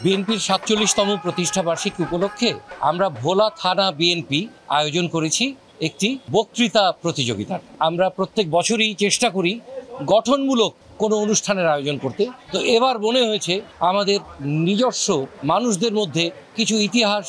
বিএনপির ৪৭তম প্রতিষ্ঠা বার্ষিকী উপলক্ষে আমরা ভোলা থানা বিএনপি আয়োজন করেছি একটি বক্তৃতা প্রতিযোগিতার। আমরা প্রত্যেক বছরই চেষ্টা করি গঠনমূলক কোনো অনুষ্ঠানের আয়োজন করতে। তো এবার মনে হয়েছে আমাদের নিজস্ব মানুষদের মধ্যে কিছু ইতিহাস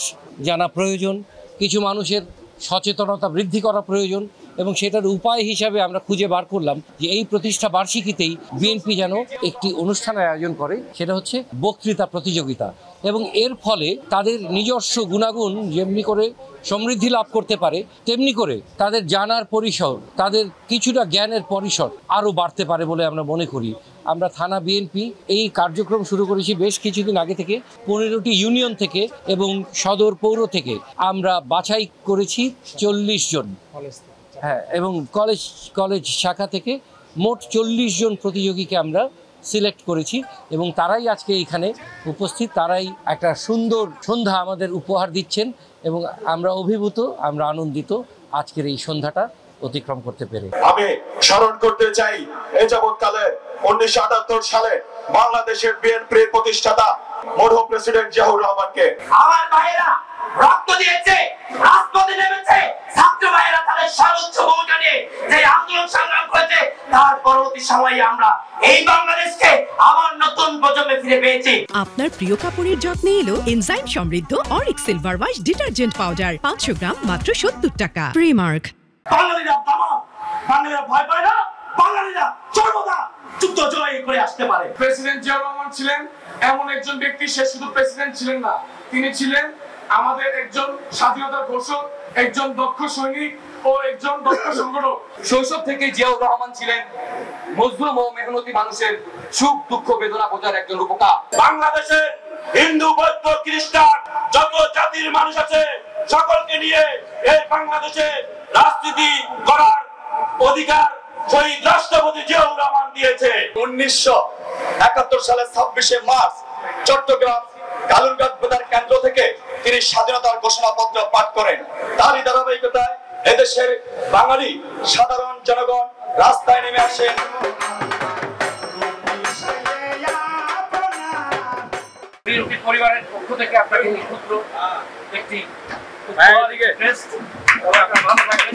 জানা প্রয়োজন, কিছু মানুষের সচেতনতা বৃদ্ধি করা প্রয়োজন, এবং সেটার উপায় হিসাবে আমরা খুঁজে বার করলাম যে এই প্রতিষ্ঠা বার্ষিকীতেই বিএনপি যেন একটি অনুষ্ঠানের আয়োজন করে, সেটা হচ্ছে বক্তৃতা প্রতিযোগিতা। এবং এর ফলে তাদের নিজস্ব গুণাগুণ যেমনি করে সমৃদ্ধি লাভ করতে পারে, তেমনি করে তাদের জানার পরিসর, তাদের কিছুটা জ্ঞানের পরিসর আরও বাড়তে পারে বলে আমরা মনে করি। আমরা থানা বিএনপি এই কার্যক্রম শুরু করেছি বেশ কিছুদিন আগে থেকে। 15টি ইউনিয়ন থেকে এবং সদর পৌর থেকে আমরা বাছাই করেছি 40 জন, হ্যাঁ, এবং কলেজ শাখা থেকে মোট 40 জন প্রতিযোগীকে আমরা সিলেক্ট করেছি, এবং তারাই আজকে এখানে উপস্থিত। তারাই একটা সুন্দর সন্ধ্যা আমাদের উপহার দিচ্ছেন, এবং আমরা অভিভূত, আমরা আনন্দিত আজকের এই সন্ধ্যাটা অতিক্রম করতে পেরে। আমি স্মরণ করতে চাই এই যাবৎকালে 1978 সালে বাংলাদেশের বিএনপির প্রতিষ্ঠাতা মরহুম প্রেসিডেন্ট জিয়াউর রহমানকে। আমার ভাইয়েরা রক্ত দিয়েছে, রাজপথে নেমেছে, ছাত্র ভাইয়েরা তাদের সর্বোচ্চ ভূমিকা নিয়ে যে আন্দোলন সংগ্রাম করেছে, তার পরবর্তী সময়ে আমরা এই বাংলাদেশকে আবার নতুন প্রজন্মে ফিরে পেয়েছি। আপনার প্রিয় কাপড়ের যত্নে এলো এনজাইম সমৃদ্ধ Arik silver wash detergent powder 500 গ্রাম মাত্র 70 টাকা। প্রিমার্ক। বাঙালিরা তামাম, বাঙালিরা ভয় পায় না, বাঙালিরা সর্বদা যুদ্ধ জয় করে আসতে পারে। প্রেসিডেন্ট জিয়াউর রহমান ছিলেন এমন একজন ব্যক্তি, সে শুধু প্রেসিডেন্ট ছিলেন না, তিনি ছিলেন আমাদের একজন স্বাধীনতার ঘোষক, একজন দক্ষ সৈনিক ও একজন দক্ষ সংগঠক। শৈশব থেকে জিয়াউর রহমান ছিলেন মজলুম ও মেহনতি মানুষের সুখ দুঃখ বেদনা বোঝার একজন রূপকার। বাংলাদেশের হিন্দু, বৌদ্ধ, খ্রিস্টান যত জাতির মানুষ আছে সকলকে নিয়ে এই বাংলাদেশে রাজনীতি করার অধিকার শহীদ রাষ্ট্রপতি জিয়াউর রহমান দিয়েছে। 1971 সালের 26শে মার্চ চট্টগ্রাম কালুরঘাট বেতার কেন্দ্র থেকে তিনি স্বাধীনতার ঘোষণাপত্র পাঠ করেন। তারই ধারাবাহিকতায় এদেশের বাঙালি সাধারণ জনগণ রাস্তায় নেমে আসেন। বিএনপি পরিবারের পক্ষ থেকে আপনাকে নিক্ষুদ্র একটি ভালো থাকবেন।